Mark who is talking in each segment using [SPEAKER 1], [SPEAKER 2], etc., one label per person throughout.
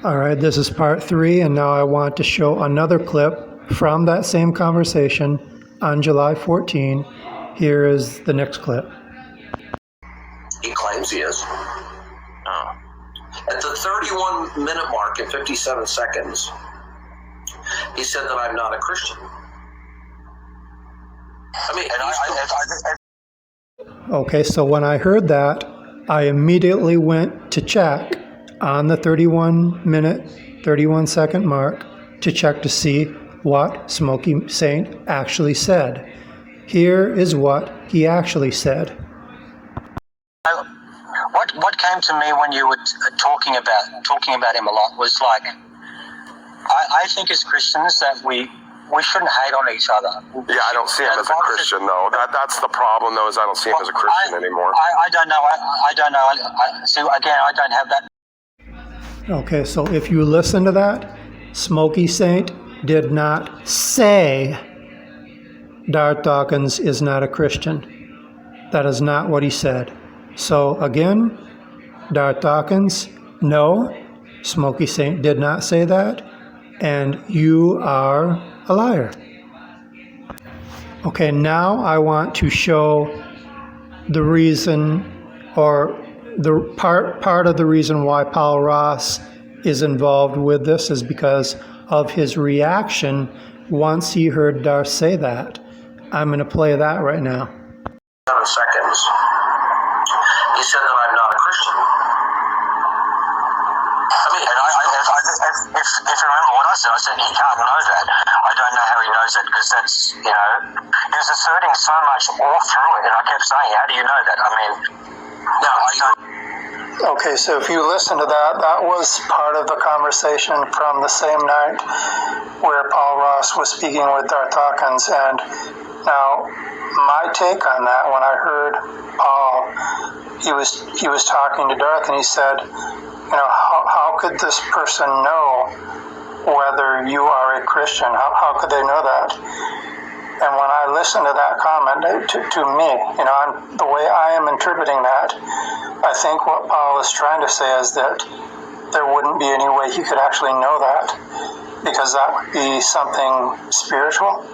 [SPEAKER 1] All right, this is part 3, and now I want to show another clip from that same conversation on July 14. Here is the next clip.
[SPEAKER 2] He claims he is. At the 31-minute mark and 57 seconds, he said that I'm not a Christian. I mean,
[SPEAKER 1] Okay, so when I heard that, I immediately went to check on the 31-minute, 31-second mark to check to see what Smoky Saint actually said. Here is what he actually said.
[SPEAKER 3] What came to me when you were talking about him a lot was like, I think as Christians that we shouldn't hate on each other.
[SPEAKER 4] Yeah, I don't see him as a Christian, though. That's the problem, though, is I don't see him as a Christian anymore.
[SPEAKER 3] I don't know. I don't know. See, again, I don't have that.
[SPEAKER 1] Okay, so if you listen to that, Smoky Saint did not say Darth Dawkins is not a Christian. That is not what he said. So again, Darth Dawkins, no, Smoky Saint did not say that, and you are a liar. Okay, now I want to show the reason, or the part of the reason why Paul Ross is involved with this is because of his reaction once he heard Darth say that. I'm going to play that right now.
[SPEAKER 2] 7 seconds. He said that I'm not a Christian. I mean,
[SPEAKER 3] If you remember what I said he can't know that. I don't know how he knows that because that's, he was asserting so much all through it, and I kept saying, how do you know that? I mean, no, I don't.
[SPEAKER 1] Okay, so if you listen to that, that was part of the conversation from the same night where Paul Ross was speaking with Darth Dawkins. And now, my take on that, when I heard Paul, he was talking to Darth, and he said, how could this person know whether you are a Christian? How could they know that? And when I listened to that comment, to me, the way I am interpreting that, I think what Paul is trying to say is that there wouldn't be any way he could actually know that, because that would be something spiritual.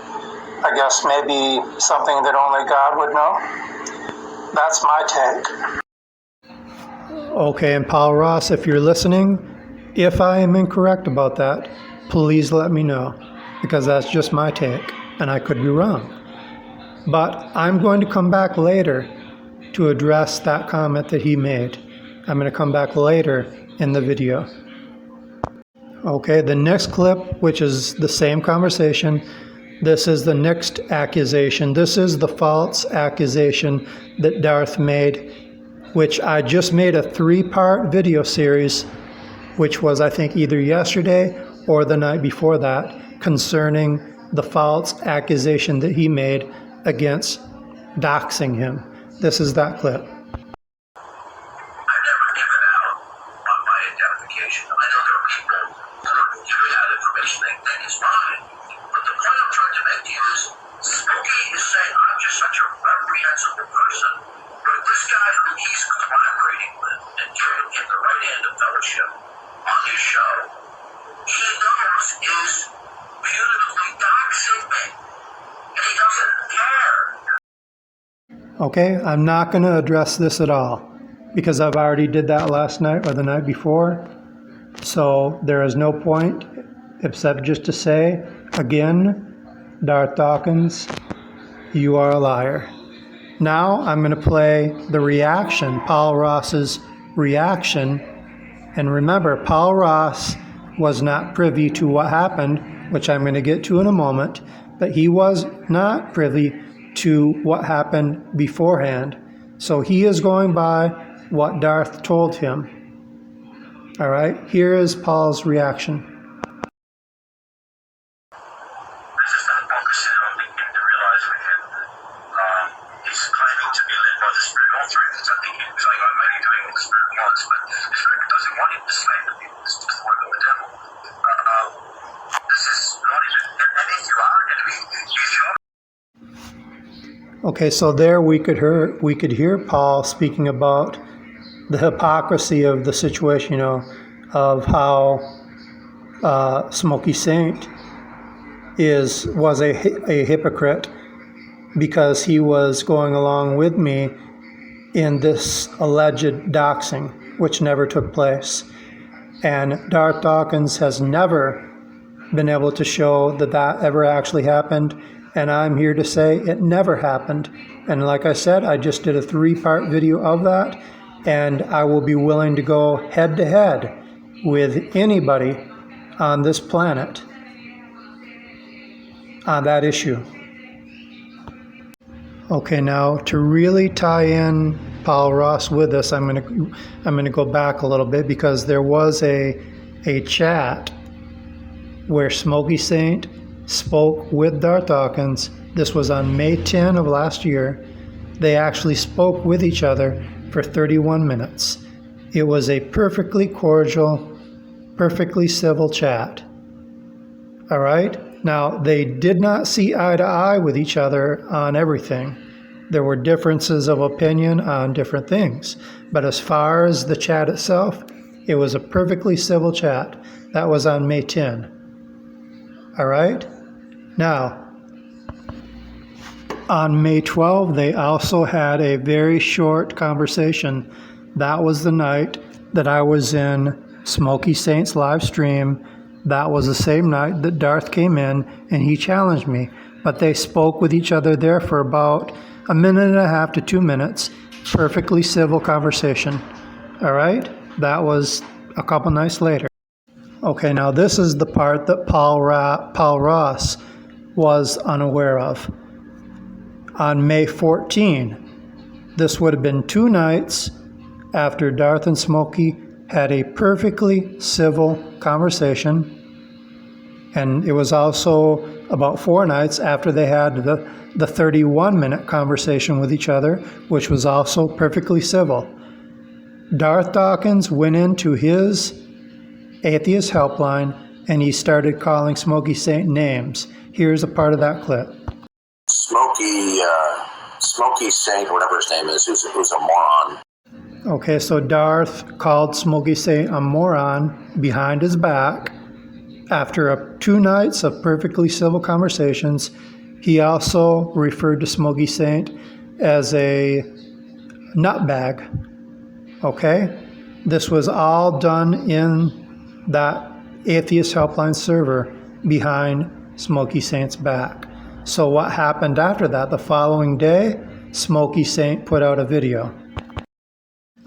[SPEAKER 1] I guess maybe something that only God would know. That's my take. Okay, and Paul Ross, if you're listening, if I am incorrect about that, please let me know, because that's just my take, and I could be wrong. But I'm going to come back later to address that comment that he made. I'm going to come back later in the video. Okay, the next clip, which is the same conversation, this is the next accusation. This is the false accusation that Darth made, which I just made a 3-part video series, which was, I think, either yesterday or the night before that, concerning the false accusation that he made against doxing him. This is that clip.
[SPEAKER 2] I've never given out on my identification. I know there are people who are giving out information they think is fine. But the point I'm trying to make to you is, Smokey is saying I'm just such a reprehensible person. But this guy who he's collaborating with and giving him the right hand of fellowship on his show, he knows is punitively doxing me. And he doesn't care.
[SPEAKER 1] Okay, I'm not going to address this at all, because I've already did that last night or the night before. So there is no point except just to say, again, Darth Dawkins, you are a liar. Now I'm going to play the reaction, Paul Ross's reaction. And remember, Paul Ross was not privy to what happened, which I'm going to get to in a moment, but he was not privy to what happened beforehand. So he is going by what Darth told him. All right, here is Paul's reaction. Okay, so there we could hear Paul speaking about the hypocrisy of the situation, of how Smoky Saint was a hypocrite because he was going along with me in this alleged doxing, which never took place. And Darth Dawkins has never been able to show that that ever actually happened, and I'm here to say it never happened. And like I said, I just did a 3-part video of that, and I will be willing to go head-to-head with anybody on this planet on that issue. Okay, now to really tie in Paul Ross with this, I'm gonna go back a little bit, because there was a chat where Smoky Saint spoke with Darth Dawkins. This was on May 10 of last year. They actually spoke with each other for 31 minutes. It was a perfectly cordial, perfectly civil chat. All right? Now, they did not see eye to eye with each other on everything. There were differences of opinion on different things. But as far as the chat itself, it was a perfectly civil chat. That was on May 10. All right? Now, on May 12, they also had a very short conversation. That was the night that I was in Smoky Saint's live stream. That was the same night that Darth came in and he challenged me. But they spoke with each other there for about 1.5 to 2 minutes. Perfectly civil conversation. All right? That was a couple nights later. Okay, now this is the part that Paul Ross was unaware of. On May 14, this would have been 2 nights after Darth and Smoky had a perfectly civil conversation, and it was also about 4 nights after they had the 31-minute conversation with each other, which was also perfectly civil. Darth Dawkins went into his Atheist Helpline and he started calling Smoky Saint names. Here's a part of that clip.
[SPEAKER 3] Smoky Saint, whatever his name is, who's a moron.
[SPEAKER 1] Okay, so Darth called Smoky Saint a moron behind his back. After 2 nights of perfectly civil conversations, he also referred to Smoky Saint as a nutbag. Okay? This was all done in that Atheist Helpline server behind Smoky Saint's back. So what happened after that? The following day, Smoky Saint put out a video.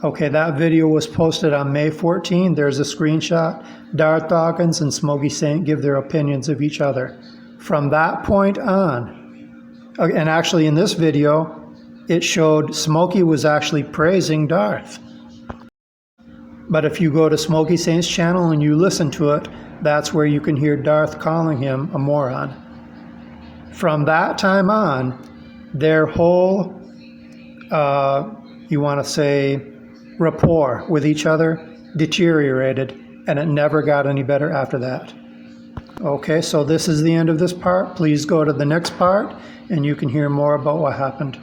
[SPEAKER 1] Okay, that video was posted on May 14. There's a screenshot. Darth Dawkins and Smoky Saint give their opinions of each other. From that point on, and actually in this video, it showed Smoky was actually praising Darth. But if you go to Smoky Saint's channel and you listen to it, that's where you can hear Darth calling him a moron. From that time on, their whole, you want to say, rapport with each other deteriorated, and it never got any better after that. Okay, so this is the end of this part. Please go to the next part, and you can hear more about what happened.